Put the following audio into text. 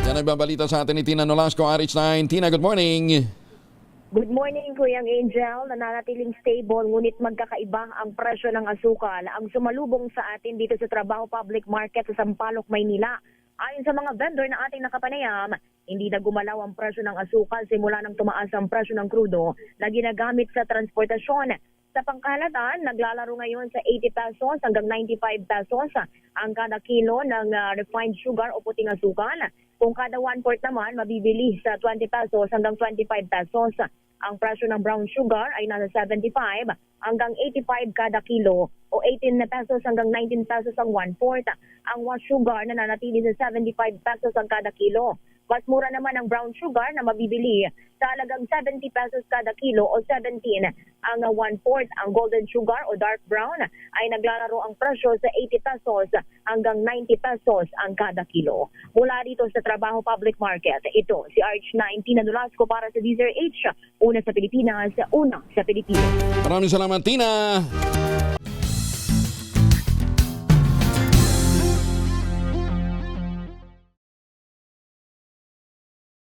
Yan ang babalita sa atin ni Tina Nolasco, RH9. Tina, good morning. Good morning, Kuyang Angel. Nananatiling stable ngunit magkakaiba ang presyo ng asukal ang sumalubong sa atin dito sa Trabaho Public Market sa Sampaloc, Maynila. Ayon sa mga vendor na ating nakapanayam, hindi na gumalaw ang presyo ng asukal simula nang tumaas ang presyo ng krudo na ginagamit sa transportasyon. Sa pangkalahatan, naglalaro ngayon sa 80 pesos hanggang 95 pesos ang kada kilo ng refined sugar o puting asukal. Kung kada 1/4 naman, mabibili sa 20 pesos hanggang 25 pesos. Ang presyo ng brown sugar ay nasa 75 hanggang 85 kada kilo o 18 pesos hanggang 19 pesos ang 1/4. Ang white sugar na nanatili sa 75 pesos ang kada kilo. Mas mura naman ang brown sugar na mabibili sa halagang 70 pesos kada kilo o 17 ang 1/4. Ang golden sugar o dark brown ay naglalaro ang presyo sa 80 pesos hanggang 90 pesos ang kada kilo. Mula dito sa Trabaho Public Market, ito si RH9 Tina Nolasco para sa DZRH, una sa Pilipinas, una sa Pilipinas. Maraming salamat, Tina.